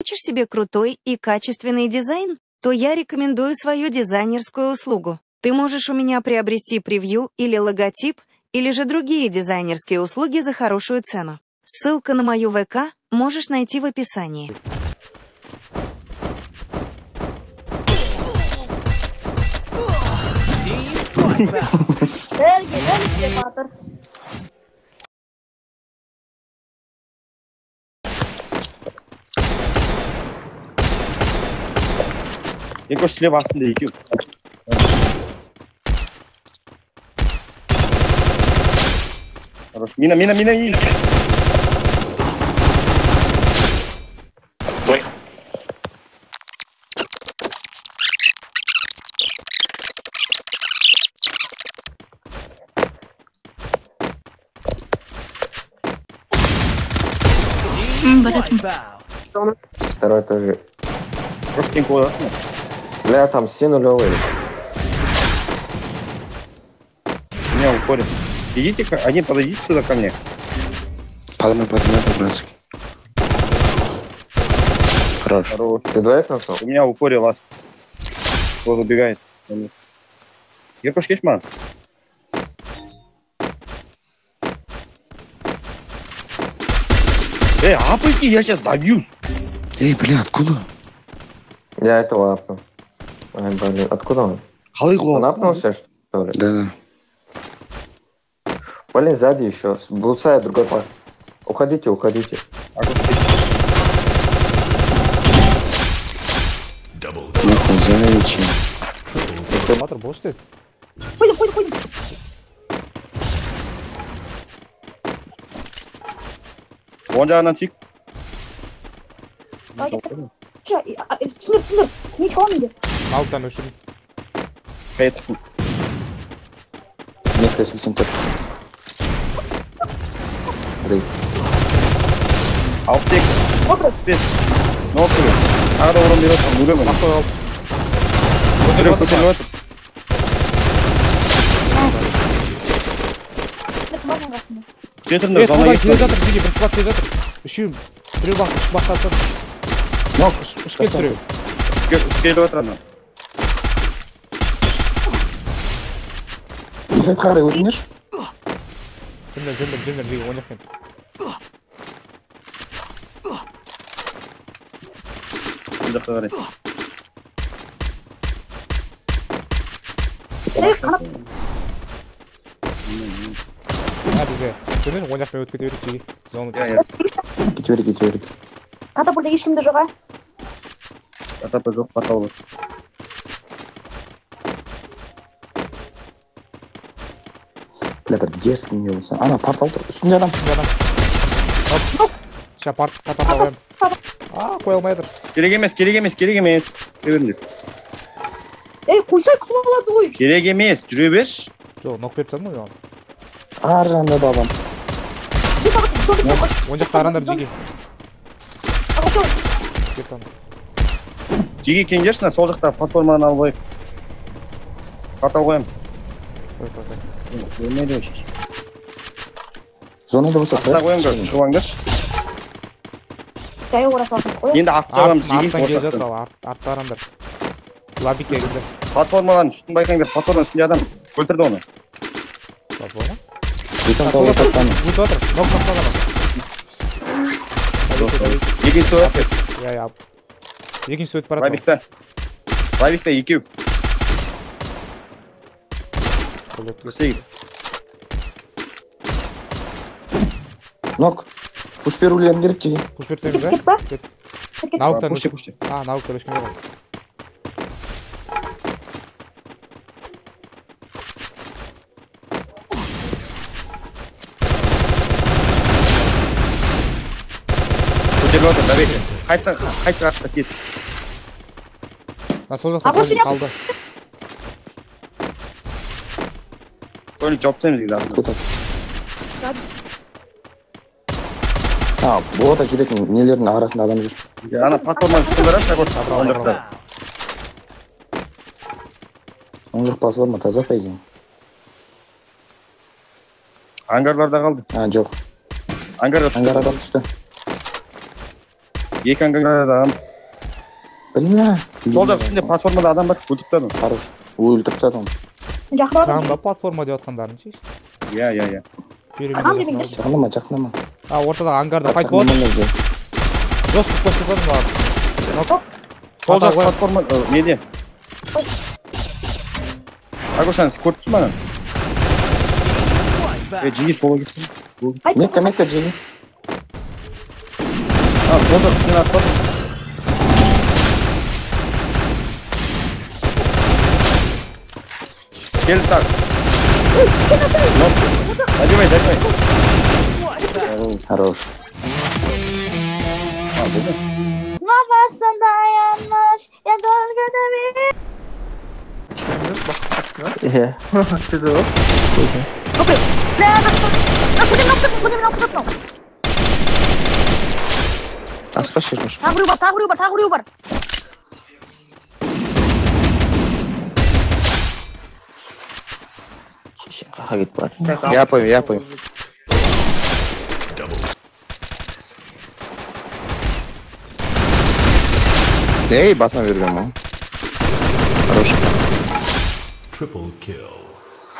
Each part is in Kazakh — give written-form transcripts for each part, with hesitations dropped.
Хочешь себе крутой и качественный дизайн? То я рекомендую свою дизайнерскую услугу. Ты можешь у меня приобрести превью или логотип, или же другие дизайнерские услуги за хорошую цену. Ссылка на мою ВК можешь найти в описании. Eko слева астында екеу. Хорош. Мина. Ой. Второй тоже. Прошкин куда? Бля, там все нулевые. Меня укорят. Идите, один подойдите сюда ко мне. Подумай, по-братски. Хорош. Хорош. Ты двоих нашел? У меня укорил вас. Кто убегает? Еркош Кешман. Апайте, я сейчас добьюсь. Бля, откуда? Я этого апнул. Ай, блин, откуда он? Он апнулся, что ли? Да. Блин, сзади еще. Булсая другой пар. Уходите. Нахуй, заячий. Матр, бош тез? Ходим. Он жағынан чик. Түсіндір. Не қаламын Алттан өшірін. Қайттық. Метка 84. Рейд. 68. Отыр. Спец. Ne yapıyor? Arada oradan bir atın. Vuruyor mu? Мақсат алып. Көтеріп отыр. Барған қасымда. Күтетіңдер. Қолдан келе жатыр, бізге бір сылап келе жатыр. Үшеуін. Біреу бақ, үш бақтатып. Үш келіп біреу. Үш келіп отыр ана. Есет қарай өтіңдерші. Жөндір, бізге он жақпен. Bir dakika vereyim. Қанат. Бізге. Жөндір, он жақпен өтіп кете берейік жеге. Зоны Ya. Кете берік. Катапульта ешкімде жоқ, а? Атапа жоқ, пата olur. Бля, бір дерзкий не болса. Ана, портал тұр. Үстінде адам. Ща қатар қоям. Қоя алмай жатыр. Керек емес. Беріңдер. Қойсай құлап алады ғой. Керек емес. Жүре берші. Жоқ, ноқ беріп тастадым ғой оған. Ар жағында да адам. Он жақта арандар жеге. Кет ана. Жеге кеңдерші на сол жақта платформаны алып қойып. Портал қоям. Қой. Өлмейді өшеш. Зонада болса Астына қоямдар. Шығываңдаршы. Жайы ора салсын. Енді артты жағам жеге Арттан келе жатыр қоршақты. ал, артта арандар. Лабикке келді. Платформадан үстін байқаңдар. Платформаның үстінде адам. Өлтірді оны. Платформа? бетон тауы таттаны. Өтіп отыр. Ноқ ана. Екінші өтіп. Я. Екінші өтіп барады. Лабикта екеу. 8. Нок. Пуш берулерін керек жеге. Пуш берсеңіз, Кет па? Науктан Пуште. науктан өшкен жоқ. Көтеріп отыр, давайте. Қайтқа кет. Сол жақта қалды. Көңіл жауып тастаймыз дейді. Тут. Боғда жүретін нелердің арасында адам жүр. Ана платформаның үстінде бараш, Абрау. Он жақ платформа таза по идее. Ангарларда қалды. Жоқ. Ангарда Ангар адам түсті. Екі ангарда адам. Бля. Жолда үстінде платформада адам бар. Өлтіріп тастадым. Хорош. Өлтіріп тастадым. Жақын Жанында платформа деп атқандарын ше. Иә. Жақындама. А, ортадағы ангарда файт болады. Жостық көрсетемін бар. Сол жақ платформа неде? Агошан, көріп тұрсың ба? Жиги солға кетсің. Метка жиги. Сол жақ үстіне атпадым. Келді так. Задевай. Хорош. Снова сандаянаш, я только доверяю. Иә. Ты да? Аспа шермеш. Тағы біреу бар. Қаға кетіп барады. Я пойм. Эй, басына берген ма? Хорош.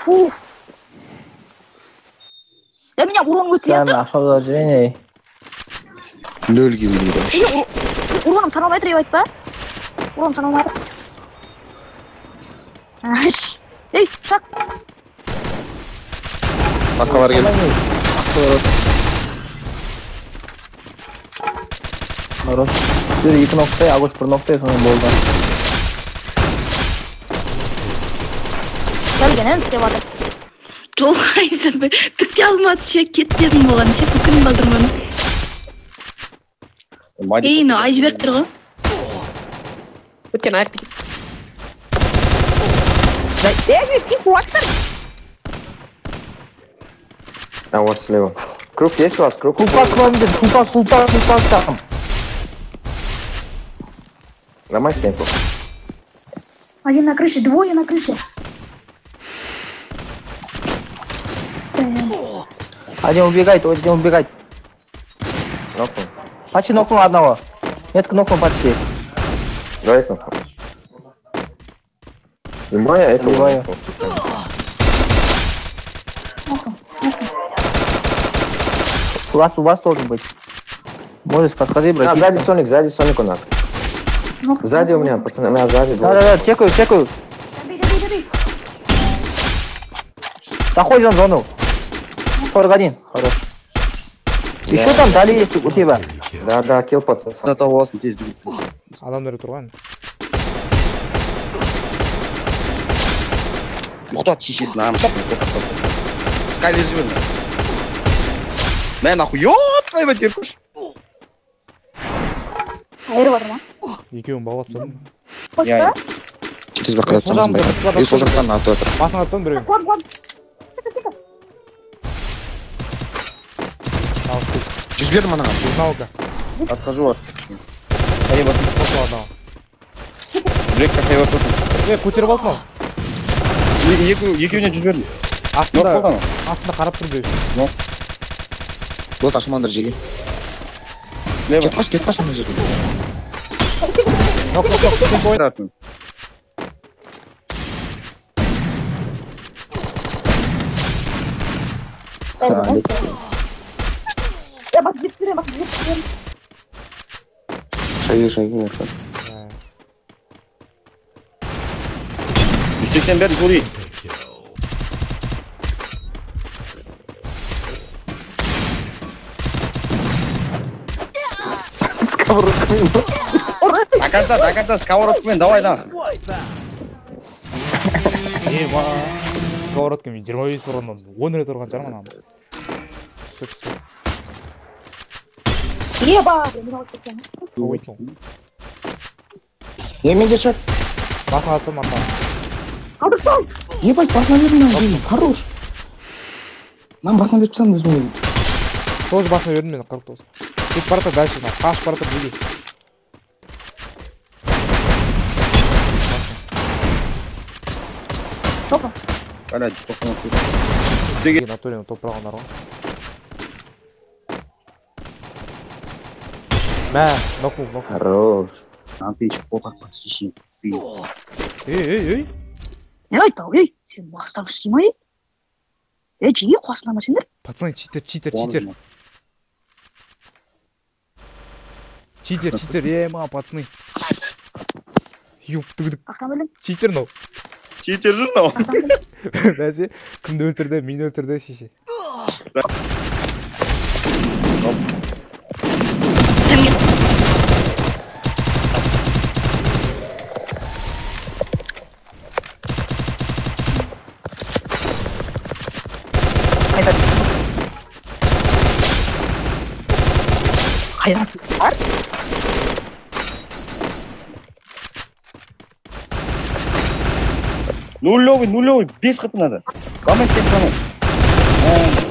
Фу. Меня урон өтеді. Ақылға жүрейін. Нөлге өлейді вообще. Уроным саналмай тұр, айтпа. Уроным саналмай тұр. Ей, шақ. Басқалар келді. Хорош. Бір 2 ноктай, Агош 1 ноктай соның болды. Келгенін істеп жатыр. Толғайсың бе? Түкте алмады ше, кет дедім болған ше, бүкін балдырманы. Ей, но айсберг тұр ғой. Өткен аяқ бекет. А вот слева. Круг есть у вас? Круг? Фулпак там. Ломай стенку. Один на крыше, двое на крыше. Один убегает. Нокнул. Почти нокнул одного. Метка нокнул почти. Давай нокнул. Любая, это любая. У вас должен быть. Можешь подходи, брать. Сзади Соник у нас. Сзади у меня, пацаны, у меня сзади. Да, чекаю. Забей. Заходим в зону. 41. Хорош. Еще там дали есть у тебя. Да, килл пацан. Это у вас здесь. Адамдар тұрған. Мұқтат шешесін амышын. Скайлер жіберді. Мә нахуй, ёптай бәтер көш. Айырып жатыр ма? Екеуін бағалап тұрдым. Қошта? Тез бақылап тұрсаңыз бай. Сол жақтан атып отыр. Басын атсаң біреу. Сека. Жүз бердім анаға. Узнаука. Отхожу от. Блек какая вот тут. Көтеріп алдым ау. Екеуіне жүз бердім. Астында қарап тұр біреу. Бұл ташымандар жеге. Кетпаш мына жерде. Нок, сен қой. Я бас бітсірем. Шайы. 180 берді, көрейін. До конца, сковородкамен, давай нах. Сковородкамен 25 ұрыннан 10 рет ұрған жарман аны. Еба! Неменде шат? Басын атсам артан. Алдырсам! Ебать, басына бердім нам, хорош. Нам басына беріп сам өзім. Тоже басына бердім мен 49. Кетіп баратыр дальше, қашып баратыр бүйге. Топа. Қара, 190. Натурин топырағандар ғой. Мә, ноку. Хорош. Антенчик полтақ шешен. Ей. Не айтау, ей, сен бастан істемай. Жиі қуасынама сендер. Пацаны, читер. Читер, ма, пацаны. Юптыгдык. Қақтан білдің? Читер мынау. Читер жүр мынау. Бәсе, кімді өлтірді, мені өлтірді, шеше. Қайрасың бар? Нулевый, 5 хп надо. Камай 7 камай.